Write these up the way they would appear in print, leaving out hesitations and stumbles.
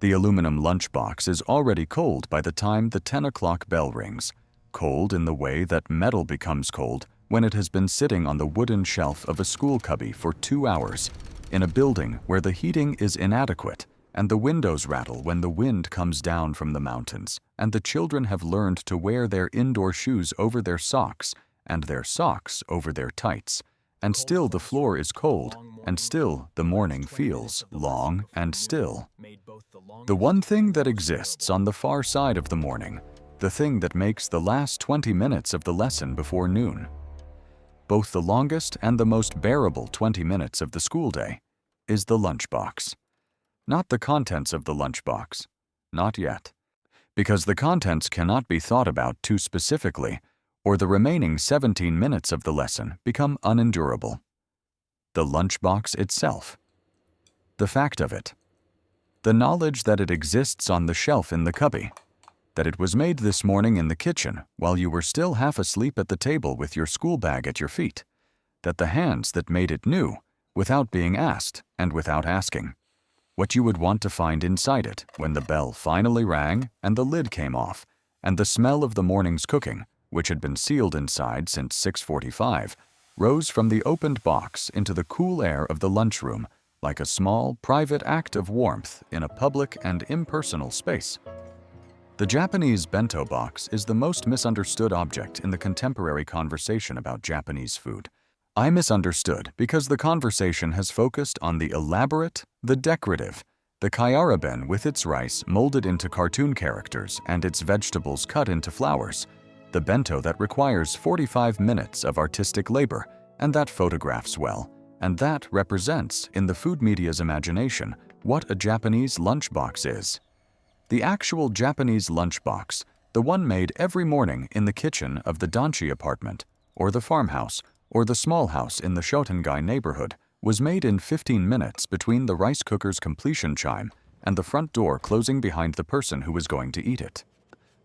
The aluminum lunchbox is already cold by the time the 10 o'clock bell rings, cold in the way that metal becomes cold when it has been sitting on the wooden shelf of a school cubby for 2 hours, in a building where the heating is inadequate and the windows rattle when the wind comes down from the mountains, and the children have learned to wear their indoor shoes over their socks and their socks over their tights, and still the floor is cold, and still the morning feels long and still. The one thing that exists on the far side of the morning, the thing that makes the last 20 minutes of the lesson before noon, both the longest and the most bearable 20 minutes of the school day, is the lunchbox. Not the contents of the lunchbox, not yet, because the contents cannot be thought about too specifically, or the remaining 17 minutes of the lesson become unendurable. The lunchbox itself. The fact of it. The knowledge that it exists on the shelf in the cubby, that it was made this morning in the kitchen while you were still half asleep at the table with your school bag at your feet, that the hands that made it knew, without being asked and without asking, what you would want to find inside it when the bell finally rang and the lid came off, and the smell of the morning's cooking, which had been sealed inside since 6:45, rose from the opened box into the cool air of the lunchroom like a small, private act of warmth in a public and impersonal space. The Japanese bento box is the most misunderstood object in the contemporary conversation about Japanese food. I misunderstood because the conversation has focused on the elaborate, the decorative, the kyaraben with its rice molded into cartoon characters and its vegetables cut into flowers, the bento that requires 45 minutes of artistic labor and that photographs well, and that represents, in the food media's imagination, what a Japanese lunchbox is. The actual Japanese lunchbox, the one made every morning in the kitchen of the Danchi apartment, or the farmhouse, or the small house in the Shotengai neighborhood, was made in 15 minutes between the rice cooker's completion chime and the front door closing behind the person who was going to eat it.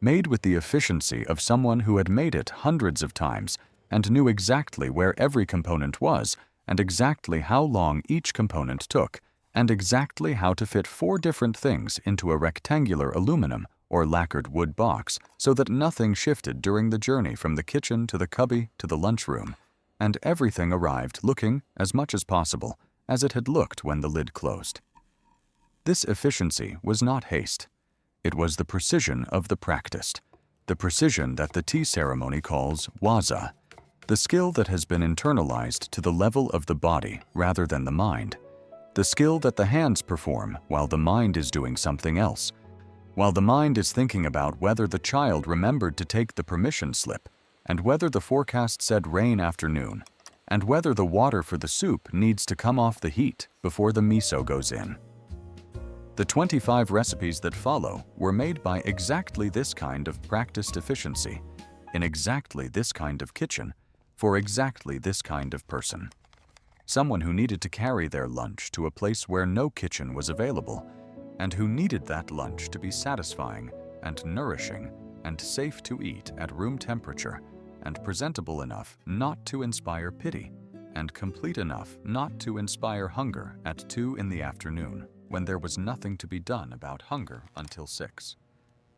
Made with the efficiency of someone who had made it hundreds of times and knew exactly where every component was and exactly how long each component took, and exactly how to fit 4 different things into a rectangular aluminum or lacquered wood box so that nothing shifted during the journey from the kitchen to the cubby to the lunchroom, and everything arrived looking, as much as possible, as it had looked when the lid closed. This efficiency was not haste. It was the precision of the practiced, the precision that the tea ceremony calls waza, the skill that has been internalized to the level of the body rather than the mind, the skill that the hands perform while the mind is doing something else, while the mind is thinking about whether the child remembered to take the permission slip, and whether the forecast said rain afternoon, and whether the water for the soup needs to come off the heat before the miso goes in. The 25 recipes that follow were made by exactly this kind of practiced efficiency, in exactly this kind of kitchen, for exactly this kind of person. Someone who needed to carry their lunch to a place where no kitchen was available, and who needed that lunch to be satisfying and nourishing and safe to eat at room temperature, and presentable enough not to inspire pity, and complete enough not to inspire hunger at 2 in the afternoon, when there was nothing to be done about hunger until 6.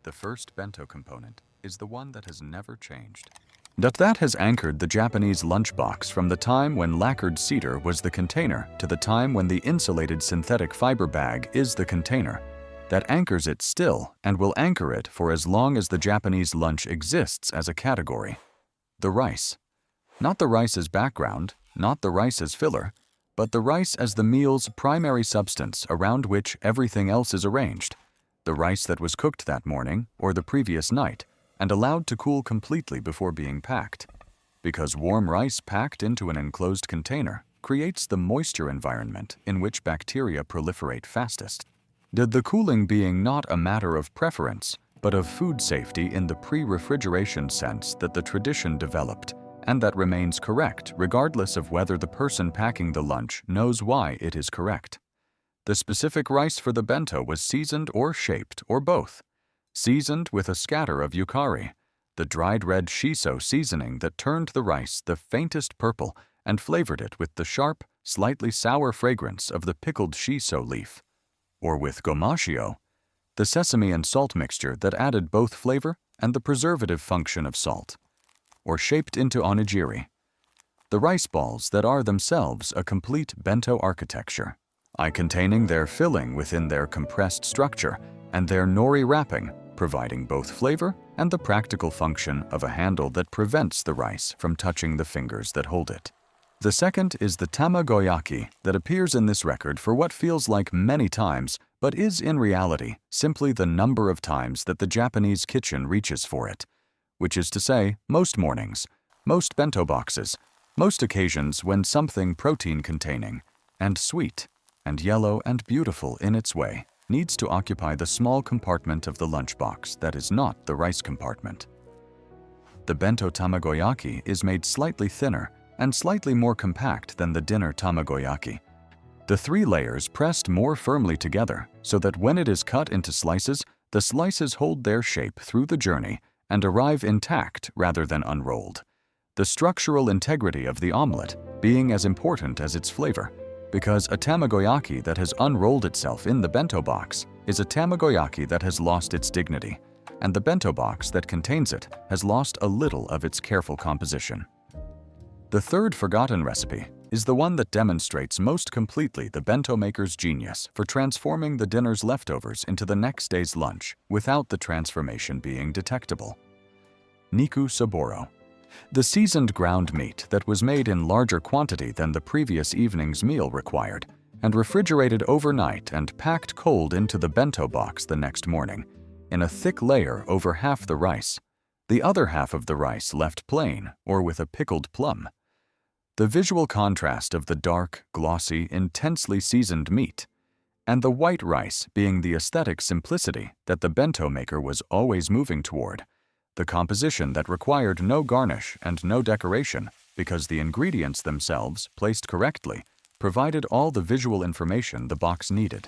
The first bento component is the one that has never changed. That has anchored the Japanese lunchbox from the time when lacquered cedar was the container to the time when the insulated synthetic fiber bag is the container. That anchors it still and will anchor it for as long as the Japanese lunch exists as a category. The rice. Not the rice as background, not the rice as filler, but the rice as the meal's primary substance around which everything else is arranged. The rice that was cooked that morning or the previous night and allowed to cool completely before being packed, because warm rice packed into an enclosed container creates the moisture environment in which bacteria proliferate fastest. Did the cooling being not a matter of preference, but of food safety in the pre-refrigeration sense that the tradition developed, and that remains correct regardless of whether the person packing the lunch knows why it is correct. The specific rice for the bento was seasoned or shaped or both. Seasoned with a scatter of yukari, the dried red shiso seasoning that turned the rice the faintest purple and flavored it with the sharp, slightly sour fragrance of the pickled shiso leaf, or with gomashio, the sesame and salt mixture that added both flavor and the preservative function of salt. Or shaped into onigiri, the rice balls that are themselves a complete bento architecture, containing their filling within their compressed structure and their nori wrapping, providing both flavor and the practical function of a handle that prevents the rice from touching the fingers that hold it. The second is the tamagoyaki that appears in this record for what feels like many times, but is in reality simply the number of times that the Japanese kitchen reaches for it, which is to say, most mornings, most bento boxes, most occasions when something protein-containing, and sweet, and yellow and beautiful in its way, needs to occupy the small compartment of the lunchbox that is not the rice compartment. The bento tamagoyaki is made slightly thinner and slightly more compact than the dinner tamagoyaki. The 3 layers pressed more firmly together so that when it is cut into slices, the slices hold their shape through the journey and arrive intact rather than unrolled. The structural integrity of the omelet being as important as its flavor, because a tamagoyaki that has unrolled itself in the bento box is a tamagoyaki that has lost its dignity, and the bento box that contains it has lost a little of its careful composition. The third forgotten recipe is the one that demonstrates most completely the bento maker's genius for transforming the dinner's leftovers into the next day's lunch without the transformation being detectable. Niku Saburo, the seasoned ground meat that was made in larger quantity than the previous evening's meal required, and refrigerated overnight and packed cold into the bento box the next morning, in a thick layer over half the rice, the other half of the rice left plain or with a pickled plum. The visual contrast of the dark, glossy, intensely seasoned meat, and the white rice being the aesthetic simplicity that the bento maker was always moving toward, the composition that required no garnish and no decoration because the ingredients themselves, placed correctly, provided all the visual information the box needed.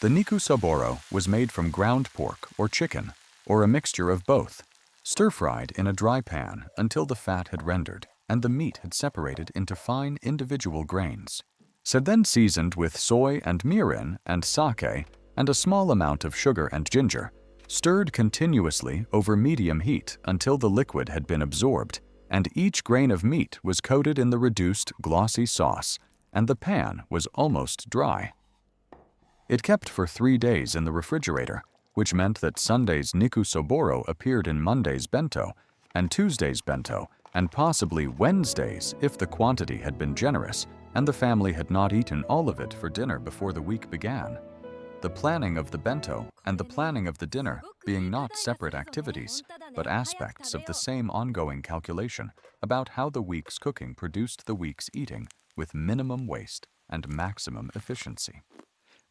The Niku Saburo was made from ground pork or chicken, or a mixture of both, stir-fried in a dry pan until the fat had rendered and the meat had separated into fine individual grains. Then seasoned with soy and mirin and sake and a small amount of sugar and ginger, stirred continuously over medium heat until the liquid had been absorbed, and each grain of meat was coated in the reduced, glossy sauce, and the pan was almost dry. It kept for 3 days in the refrigerator, which meant that Sunday's Niku Saburo appeared in Monday's bento, and Tuesday's bento, and possibly Wednesday's if the quantity had been generous and the family had not eaten all of it for dinner before the week began. The planning of the bento and the planning of the dinner being not separate activities, but aspects of the same ongoing calculation about how the week's cooking produced the week's eating with minimum waste and maximum efficiency.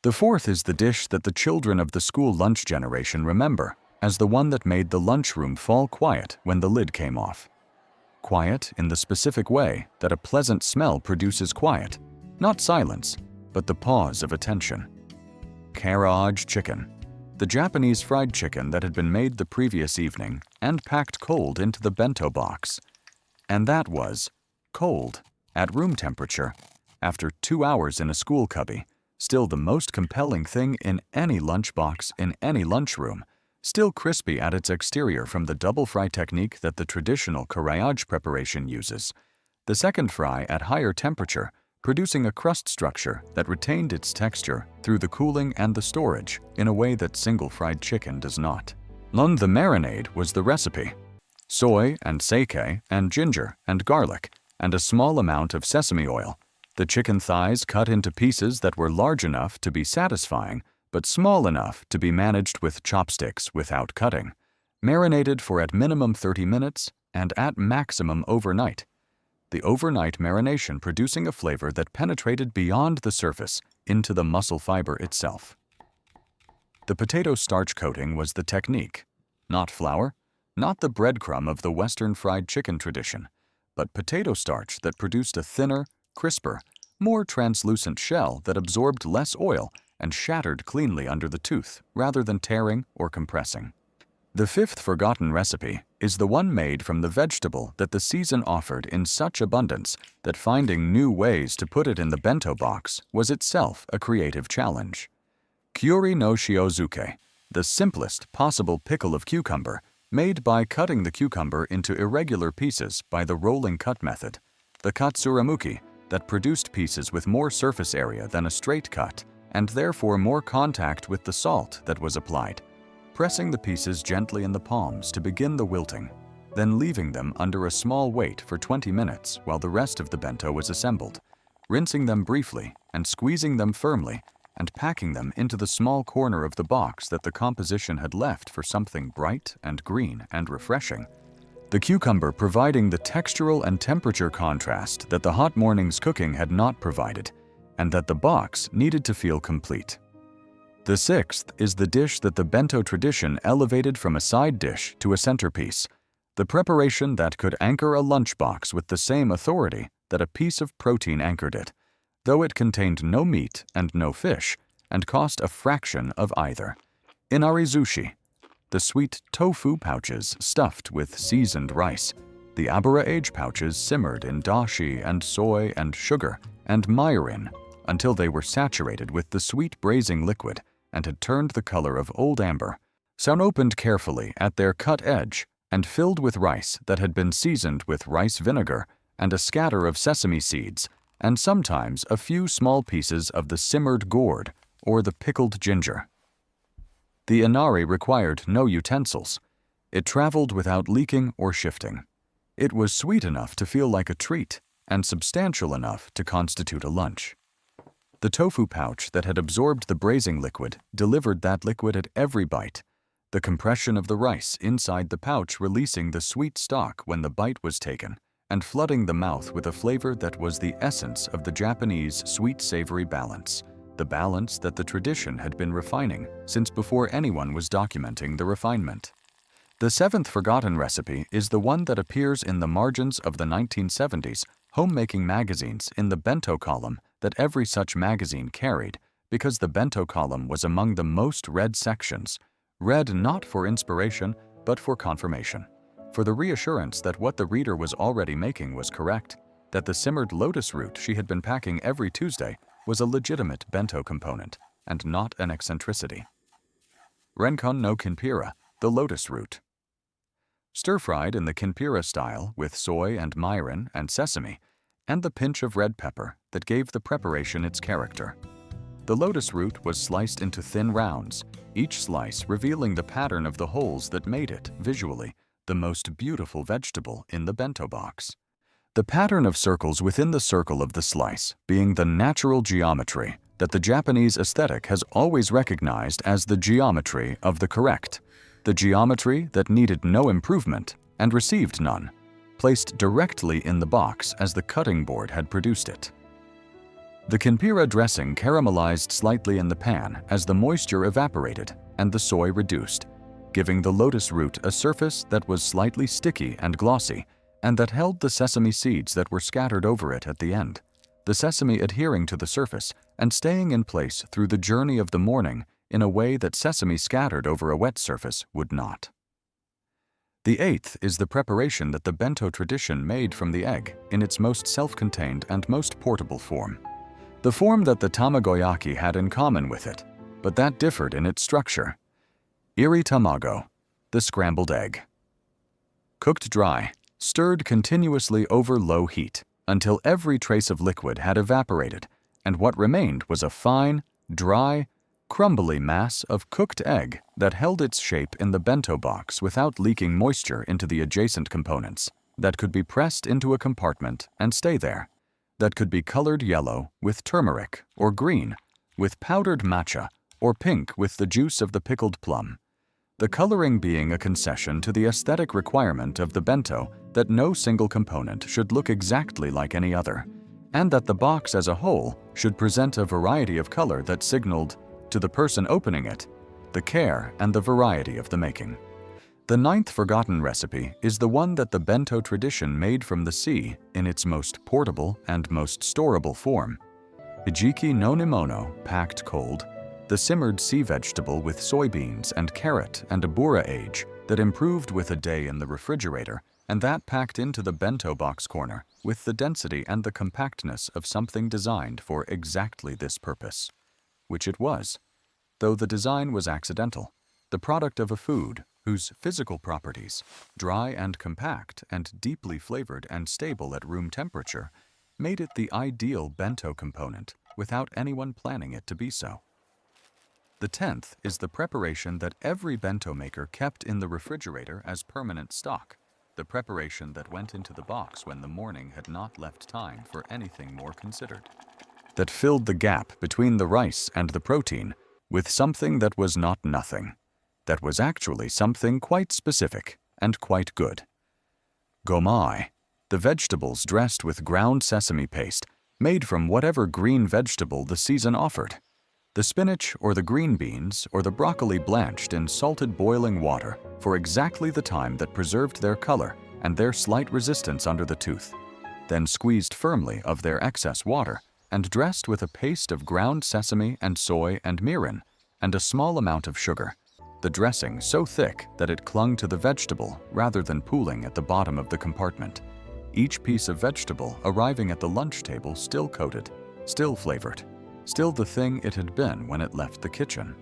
The fourth is the dish that the children of the school lunch generation remember as the one that made the lunchroom fall quiet when the lid came off. Quiet in the specific way that a pleasant smell produces quiet, not silence, but the pause of attention. Karaage chicken, the Japanese fried chicken that had been made the previous evening and packed cold into the bento box. And that was cold, at room temperature, after 2 hours in a school cubby, still the most compelling thing in any lunchbox in any lunchroom, still crispy at its exterior from the double fry technique that the traditional karaage preparation uses. The second fry at higher temperature, producing a crust structure that retained its texture through the cooling and the storage in a way that single fried chicken does not. The marinade was the recipe. Soy and sake and ginger and garlic and a small amount of sesame oil. The chicken thighs cut into pieces that were large enough to be satisfying, but small enough to be managed with chopsticks without cutting. Marinated for at minimum 30 minutes and at maximum overnight. The overnight marination producing a flavor that penetrated beyond the surface into the muscle fiber itself. The potato starch coating was the technique. Not flour, not the breadcrumb of the Western fried chicken tradition, but potato starch that produced a thinner, crisper, more translucent shell that absorbed less oil and shattered cleanly under the tooth rather than tearing or compressing. The fifth forgotten recipe is the one made from the vegetable that the season offered in such abundance that finding new ways to put it in the bento box was itself a creative challenge. Kyuri no shiozuke, the simplest possible pickle of cucumber, made by cutting the cucumber into irregular pieces by the rolling cut method, the katsuramuki, that produced pieces with more surface area than a straight cut, and therefore more contact with the salt that was applied, pressing the pieces gently in the palms to begin the wilting, then leaving them under a small weight for 20 minutes while the rest of the bento was assembled, rinsing them briefly and squeezing them firmly, and packing them into the small corner of the box that the composition had left for something bright and green and refreshing, the cucumber providing the textural and temperature contrast that the hot morning's cooking had not provided, and that the box needed to feel complete. The sixth is the dish that the bento tradition elevated from a side dish to a centerpiece, the preparation that could anchor a lunchbox with the same authority that a piece of protein anchored it, though it contained no meat and no fish, and cost a fraction of either. Inarizushi, the sweet tofu pouches stuffed with seasoned rice, the abura-age pouches simmered in dashi and soy and sugar and mirin until they were saturated with the sweet braising liquid and had turned the color of old amber, sewn opened carefully at their cut edge and filled with rice that had been seasoned with rice vinegar and a scatter of sesame seeds, and sometimes a few small pieces of the simmered gourd or the pickled ginger. The inari required no utensils. It traveled without leaking or shifting. It was sweet enough to feel like a treat and substantial enough to constitute a lunch. The tofu pouch that had absorbed the braising liquid delivered that liquid at every bite, the compression of the rice inside the pouch releasing the sweet stock when the bite was taken, and flooding the mouth with a flavor that was the essence of the Japanese sweet-savory balance, the balance that the tradition had been refining since before anyone was documenting the refinement. The seventh forgotten recipe is the one that appears in the margins of the 1970s homemaking magazines in the bento column that every such magazine carried, because the bento column was among the most read sections, read not for inspiration but for confirmation, for the reassurance that what the reader was already making was correct, that the simmered lotus root she had been packing every Tuesday was a legitimate bento component and not an eccentricity. Renkon no kinpira, the lotus root. Stir-fried in the kinpira style with soy and mirin and sesame, and the pinch of red pepper that gave the preparation its character. The lotus root was sliced into thin rounds, each slice revealing the pattern of the holes that made it, visually, the most beautiful vegetable in the bento box. The pattern of circles within the circle of the slice being the natural geometry that the Japanese aesthetic has always recognized as the geometry of the correct, the geometry that needed no improvement and received none, placed directly in the box as the cutting board had produced it. The kinpira dressing caramelized slightly in the pan as the moisture evaporated and the soy reduced, giving the lotus root a surface that was slightly sticky and glossy, and that held the sesame seeds that were scattered over it at the end, the sesame adhering to the surface and staying in place through the journey of the morning in a way that sesame scattered over a wet surface would not. The eighth is the preparation that the bento tradition made from the egg in its most self-contained and most portable form, the form that the tamagoyaki had in common with it, but that differed in its structure. Iri tamago, the scrambled egg. Cooked dry, stirred continuously over low heat until every trace of liquid had evaporated, and what remained was a fine, dry, crumbly mass of cooked egg that held its shape in the bento box without leaking moisture into the adjacent components, that could be pressed into a compartment and stay there, that could be colored yellow with turmeric or green with powdered matcha or pink with the juice of the pickled plum, the coloring being a concession to the aesthetic requirement of the bento that no single component should look exactly like any other, and that the box as a whole should present a variety of color that signaled, to the person opening it, the care and the variety of the making. The ninth forgotten recipe is the one that the bento tradition made from the sea in its most portable and most storable form. Hijiki no nimono, packed cold, the simmered sea vegetable with soybeans and carrot and abura age that improved with a day in the refrigerator, and that packed into the bento box corner with the density and the compactness of something designed for exactly this purpose, which it was, though the design was accidental, the product of a food whose physical properties, dry and compact and deeply flavored and stable at room temperature, made it the ideal bento component without anyone planning it to be so. The 10th is the preparation that every bento maker kept in the refrigerator as permanent stock, the preparation that went into the box when the morning had not left time for anything more considered, that filled the gap between the rice and the protein with something that was not nothing, that was actually something quite specific and quite good. Gomai, the vegetables dressed with ground sesame paste made from whatever green vegetable the season offered. The spinach or the green beans or the broccoli blanched in salted boiling water for exactly the time that preserved their color and their slight resistance under the tooth, then squeezed firmly of their excess water and dressed with a paste of ground sesame and soy and mirin and a small amount of sugar, the dressing so thick that it clung to the vegetable rather than pooling at the bottom of the compartment, each piece of vegetable arriving at the lunch table still coated, still flavored, still the thing it had been when it left the kitchen.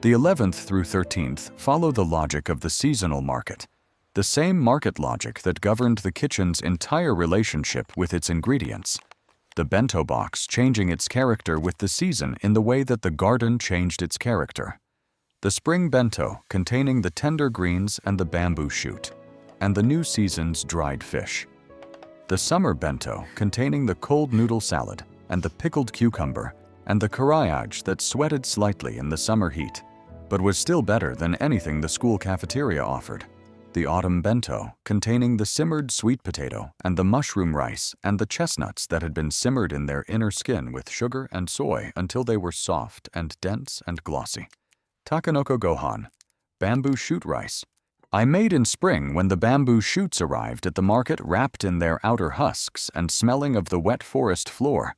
The 11th through 13th follow the logic of the seasonal market, the same market logic that governed the kitchen's entire relationship with its ingredients, the bento box changing its character with the season in the way that the garden changed its character. The spring bento containing the tender greens and the bamboo shoot, and the new season's dried fish. The summer bento containing the cold noodle salad and the pickled cucumber and the karayaj that sweated slightly in the summer heat, but was still better than anything the school cafeteria offered. The autumn bento containing the simmered sweet potato and the mushroom rice and the chestnuts that had been simmered in their inner skin with sugar and soy until they were soft and dense and glossy. Takenoko gohan, bamboo shoot rice. I made in spring when the bamboo shoots arrived at the market wrapped in their outer husks and smelling of the wet forest floor,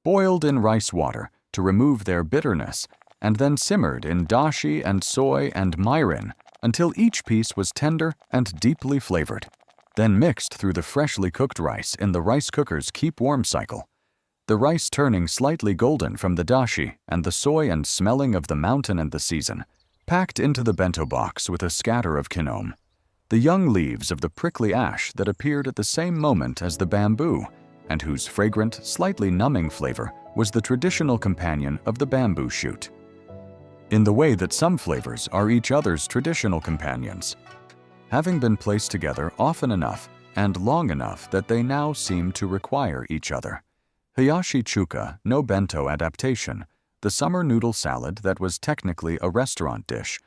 boiled in rice water to remove their bitterness, and then simmered in dashi and soy and mirin until each piece was tender and deeply flavored, then mixed through the freshly cooked rice in the rice cooker's keep warm cycle, the rice turning slightly golden from the dashi and the soy and smelling of the mountain and the season, packed into the bento box with a scatter of kinome, the young leaves of the prickly ash that appeared at the same moment as the bamboo, and whose fragrant, slightly numbing flavor was the traditional companion of the bamboo shoot, in the way that some flavors are each other's traditional companions, having been placed together often enough and long enough that they now seem to require each other. Hayashi chuka, no bento adaptation, the summer noodle salad that was technically a restaurant dish,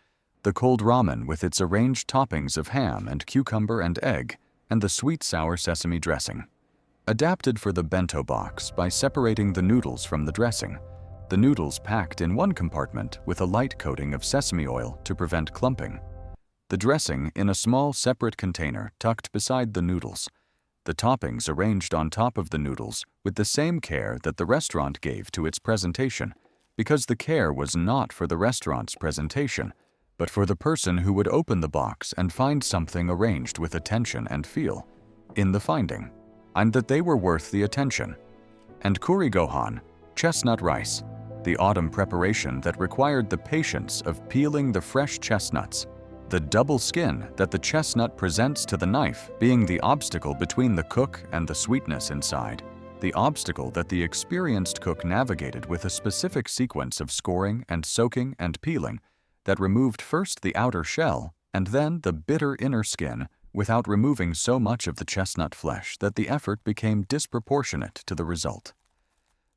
the cold ramen with its arranged toppings of ham and cucumber and egg, and the sweet sour sesame dressing. Adapted for the bento box by separating the noodles from the dressing, the noodles packed in one compartment with a light coating of sesame oil to prevent clumping, the dressing in a small separate container tucked beside the noodles, the toppings arranged on top of the noodles with the same care that the restaurant gave to its presentation, because the care was not for the restaurant's presentation, but for the person who would open the box and find something arranged with attention and feel in the finding, and that they were worth the attention. And kuri gohan, chestnut rice, the autumn preparation that required the patience of peeling the fresh chestnuts, the double skin that the chestnut presents to the knife being the obstacle between the cook and the sweetness inside, the obstacle that the experienced cook navigated with a specific sequence of scoring and soaking and peeling that removed first the outer shell and then the bitter inner skin without removing so much of the chestnut flesh that the effort became disproportionate to the result.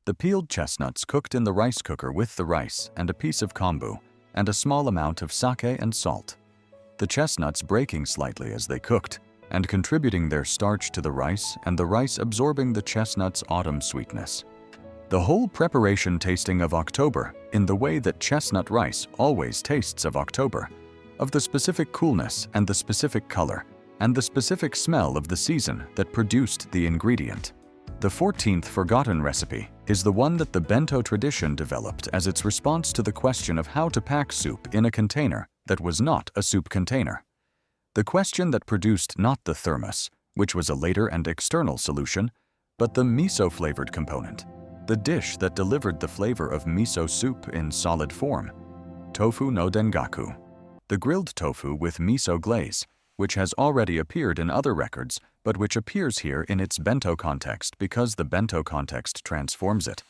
The peeled chestnuts cooked in the rice cooker with the rice and a piece of kombu and a small amount of sake and salt, the chestnuts breaking slightly as they cooked and contributing their starch to the rice and the rice absorbing the chestnut's autumn sweetness. The whole preparation tasting of October in the way that chestnut rice always tastes of October, of the specific coolness and the specific color and the specific smell of the season that produced the ingredient. The 14th forgotten recipe is the one that the bento tradition developed as its response to the question of how to pack soup in a container that was not a soup container. The question that produced not the thermos, which was a later and external solution, but the miso-flavored component, the dish that delivered the flavor of miso soup in solid form, tofu no dengaku. the grilled tofu with miso glaze, which has already appeared in other records, but which appears here in its bento context because the bento context transforms it.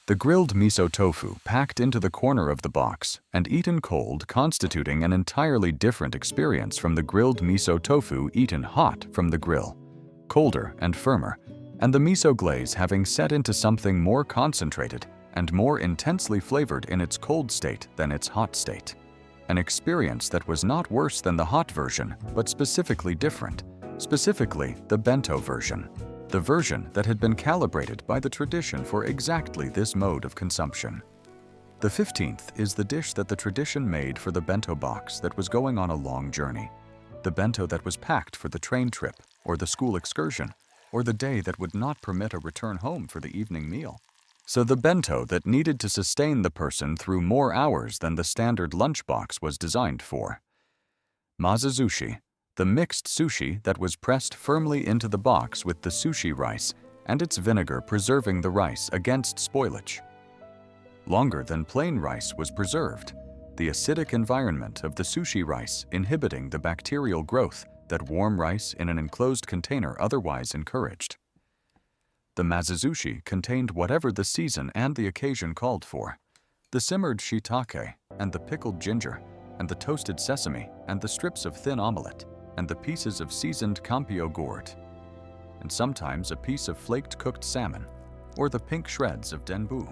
The grilled miso tofu packed into the corner of the box and eaten cold, constituting an entirely different experience from the grilled miso tofu eaten hot from the grill, colder and firmer, and the miso glaze having set into something more concentrated and more intensely flavored in its cold state than its hot state. An experience that was not worse than the hot version, but specifically different, specifically the bento version. The version that had been calibrated by the tradition for exactly this mode of consumption. The 15th is the dish that the tradition made for the bento box that was going on a long journey. The bento that was packed for the train trip, or the school excursion, or the day that would not permit a return home for the evening meal. So the bento that needed to sustain the person through more hours than the standard lunchbox was designed for. Mazazushi, the mixed sushi that was pressed firmly into the box with the sushi rice and its vinegar preserving the rice against spoilage. Longer than plain rice was preserved, the acidic environment of the sushi rice inhibiting the bacterial growth that warm rice in an enclosed container otherwise encouraged. The mazazushi contained whatever the season and the occasion called for, the simmered shiitake and the pickled ginger and the toasted sesame and the strips of thin omelette and the pieces of seasoned campio gourd, and sometimes a piece of flaked cooked salmon, or the pink shreds of denbu,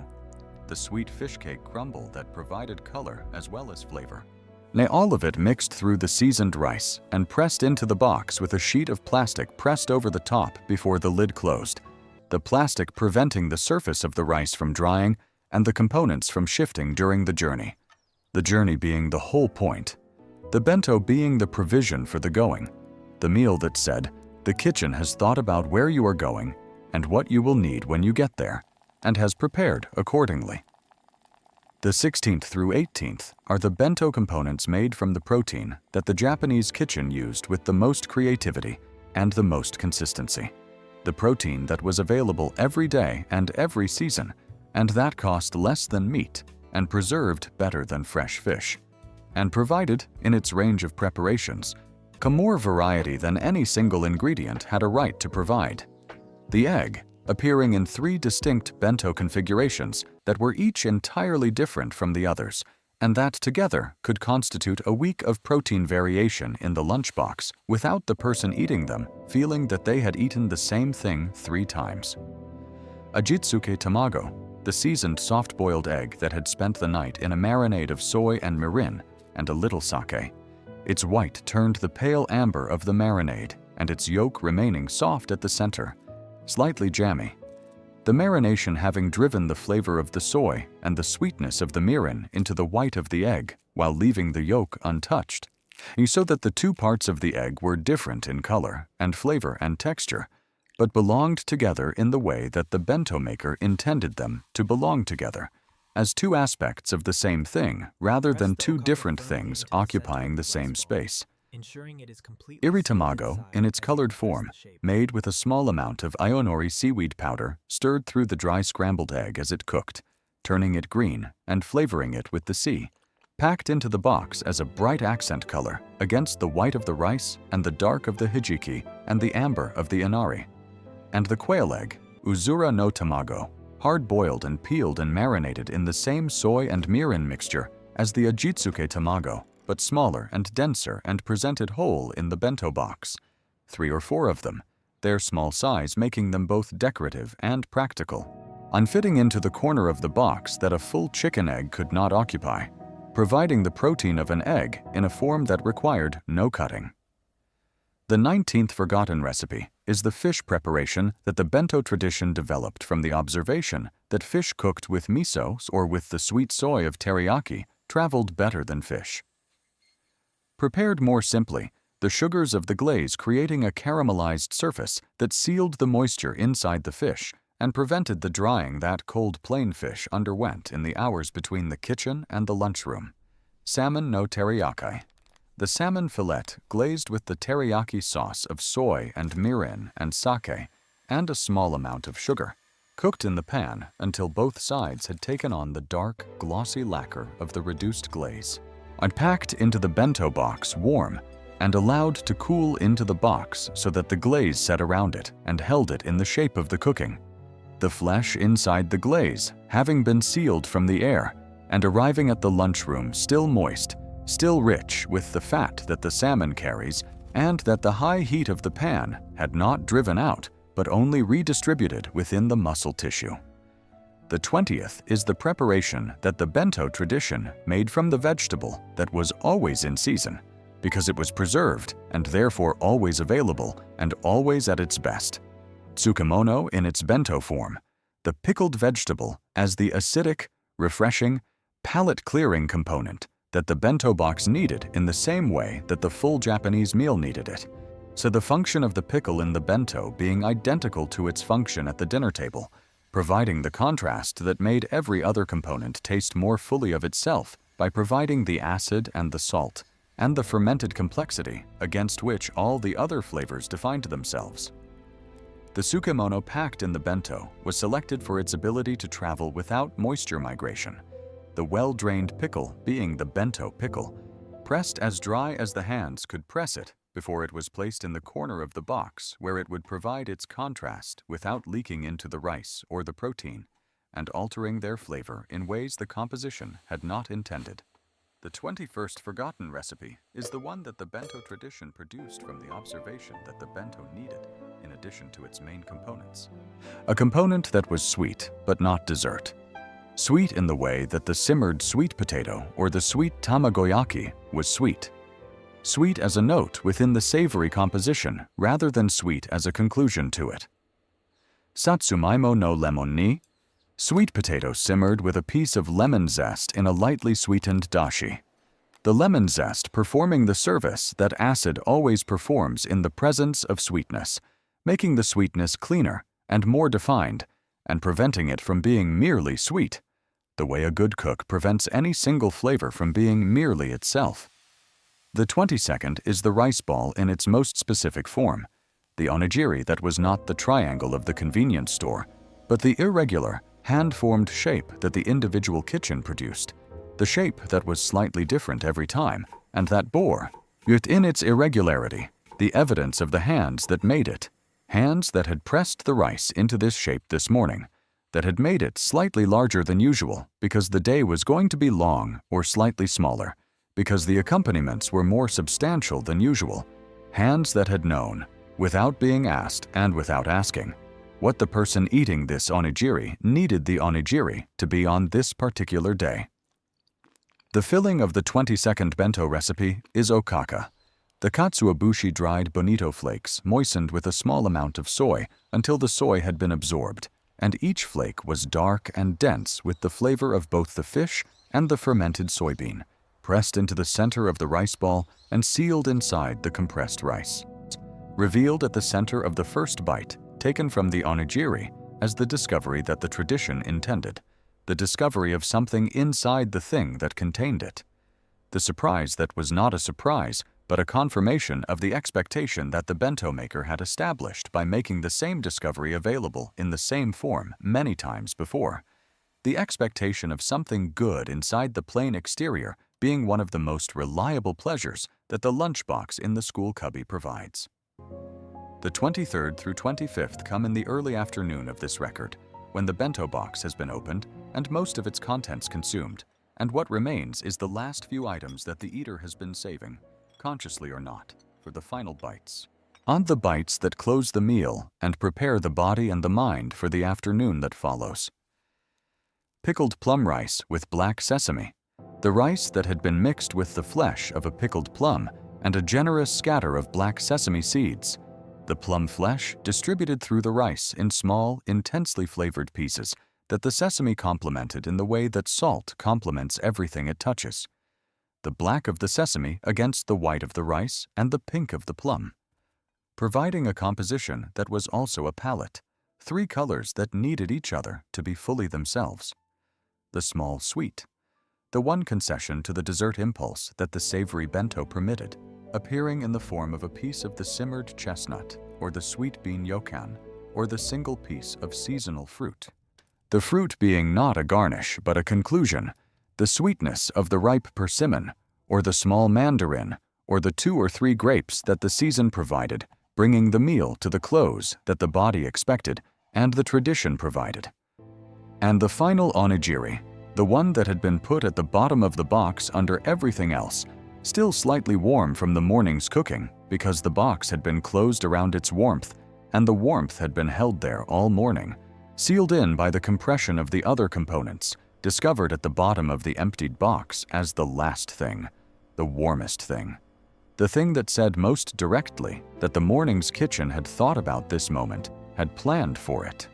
the sweet fish cake crumble that provided color as well as flavor. Nay, all of it mixed through the seasoned rice and pressed into the box with a sheet of plastic pressed over the top before the lid closed, the plastic preventing the surface of the rice from drying and the components from shifting during the journey being the whole point. The bento being the provision for the going, the meal that said, the kitchen has thought about where you are going and what you will need when you get there, and has prepared accordingly. The 16th through 18th are the bento components made from the protein that the Japanese kitchen used with the most creativity and the most consistency. The protein that was available every day and every season, and that cost less than meat and preserved better than fresh fish, and provided, in its range of preparations, more variety than any single ingredient had a right to provide. The egg, appearing in 3 distinct bento configurations that were each entirely different from the others, and that together could constitute a week of protein variation in the lunchbox without the person eating them feeling that they had eaten the same thing 3 times. Ajitsuke tamago, the seasoned soft-boiled egg that had spent the night in a marinade of soy and mirin and a little sake. Its white turned the pale amber of the marinade, and its yolk remaining soft at the center, slightly jammy. The marination having driven the flavor of the soy and the sweetness of the mirin into the white of the egg while leaving the yolk untouched, so that the 2 parts of the egg were different in color and flavor and texture, but belonged together in the way that the bento maker intended them to belong together, as 2 aspects of the same thing rather than 2 different things occupying the same space. Iri tamago, in its colored form, made with a small amount of aonori seaweed powder stirred through the dry scrambled egg as it cooked, turning it green and flavoring it with the sea, packed into the box as a bright accent color against the white of the rice and the dark of the hijiki and the amber of the inari. And the quail egg, uzura no tamago, hard-boiled and peeled and marinated in the same soy and mirin mixture as the ajitsuke tamago, but smaller and denser and presented whole in the bento box, 3 or 4 of them, their small size making them both decorative and practical, unfitting into the corner of the box that a full chicken egg could not occupy, providing the protein of an egg in a form that required no cutting. The 19th forgotten recipe is the fish preparation that the bento tradition developed from the observation that fish cooked with miso or with the sweet soy of teriyaki traveled better than fish. Prepared more simply, the sugars of the glaze creating a caramelized surface that sealed the moisture inside the fish and prevented the drying that cold plain fish underwent in the hours between the kitchen and the lunchroom. Salmon no teriyaki. The salmon fillet glazed with the teriyaki sauce of soy and mirin and sake and a small amount of sugar, cooked in the pan until both sides had taken on the dark, glossy lacquer of the reduced glaze. are packed into the bento box warm and allowed to cool into the box so that the glaze set around it and held it in the shape of the cooking. The flesh inside the glaze, having been sealed from the air and arriving at the lunchroom still moist, still rich with the fat that the salmon carries, and that the high heat of the pan had not driven out but only redistributed within the muscle tissue. The 20th is the preparation that the bento tradition made from the vegetable that was always in season, because it was preserved and therefore always available and always at its best. Tsukemono in its bento form, the pickled vegetable as the acidic, refreshing, palate-clearing component that the bento box needed in the same way that the full Japanese meal needed it. So the function of the pickle in the bento being identical to its function at the dinner table, providing the contrast that made every other component taste more fully of itself by providing the acid and the salt, and the fermented complexity against which all the other flavors defined themselves. The tsukemono packed in the bento was selected for its ability to travel without moisture migration, the well-drained pickle being the bento pickle, pressed as dry as the hands could press it before it was placed in the corner of the box where it would provide its contrast without leaking into the rice or the protein and altering their flavor in ways the composition had not intended. The 21st forgotten recipe is the one that the bento tradition produced from the observation that the bento needed in addition to its main components. A component that was sweet but not dessert. Sweet in the way that the simmered sweet potato or the sweet tamagoyaki was sweet. Sweet as a note within the savory composition rather than sweet as a conclusion to it. Satsumaimo no lemon ni, sweet potato simmered with a piece of lemon zest in a lightly sweetened dashi. The lemon zest performing the service that acid always performs in the presence of sweetness, making the sweetness cleaner and more defined, and preventing it from being merely sweet, the way a good cook prevents any single flavor from being merely itself. The 22nd is the rice ball in its most specific form, the onigiri that was not the triangle of the convenience store, but the irregular, hand-formed shape that the individual kitchen produced, the shape that was slightly different every time, and that bore, within its irregularity, the evidence of the hands that made it, hands that had pressed the rice into this shape this morning, that had made it slightly larger than usual because the day was going to be long, or slightly smaller, because the accompaniments were more substantial than usual, hands that had known, without being asked and without asking, what the person eating this onigiri needed the onigiri to be on this particular day. The filling of the 22nd bento recipe is okaka, the katsuobushi dried bonito flakes moistened with a small amount of soy until the soy had been absorbed, and each flake was dark and dense with the flavor of both the fish and the fermented soybean, pressed into the center of the rice ball and sealed inside the compressed rice. Revealed at the center of the first bite, taken from the onigiri as the discovery that the tradition intended, the discovery of something inside the thing that contained it. The surprise that was not a surprise, but a confirmation of the expectation that the bento maker had established by making the same discovery available in the same form many times before. The expectation of something good inside the plain exterior being one of the most reliable pleasures that the lunchbox in the school cubby provides. The 23rd through 25th come in the early afternoon of this record, when the bento box has been opened and most of its contents consumed, and what remains is the last few items that the eater has been saving, consciously or not, for the final bites. On the bites that close the meal and prepare the body and the mind for the afternoon that follows. Pickled plum rice with black sesame, the rice that had been mixed with the flesh of a pickled plum and a generous scatter of black sesame seeds, the plum flesh distributed through the rice in small, intensely flavored pieces that the sesame complemented in the way that salt complements everything it touches. The black of the sesame against the white of the rice and the pink of the plum, providing a composition that was also a palette, three colors that needed each other to be fully themselves. The small sweet, the one concession to the dessert impulse that the savory bento permitted, appearing in the form of a piece of the simmered chestnut, or the sweet bean yokan, or the single piece of seasonal fruit. The fruit being not a garnish but a conclusion, the sweetness of the ripe persimmon, or the small mandarin, or the 2 or 3 grapes that the season provided, bringing the meal to the close that the body expected and the tradition provided. And the final onigiri, the one that had been put at the bottom of the box under everything else, still slightly warm from the morning's cooking because the box had been closed around its warmth, and the warmth had been held there all morning, sealed in by the compression of the other components, discovered at the bottom of the emptied box as the last thing, the warmest thing. The thing that said most directly that the morning's kitchen had thought about this moment, had planned for it,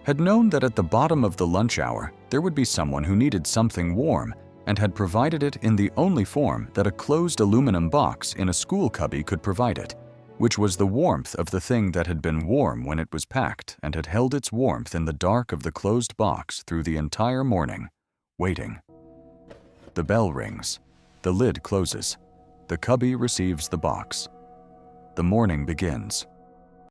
had known that at the bottom of the lunch hour there would be someone who needed something warm, and had provided it in the only form that a closed aluminum box in a school cubby could provide it, which was the warmth of the thing that had been warm when it was packed and had held its warmth in the dark of the closed box through the entire morning, waiting. The bell rings. The lid closes. The cubby receives the box. The morning begins.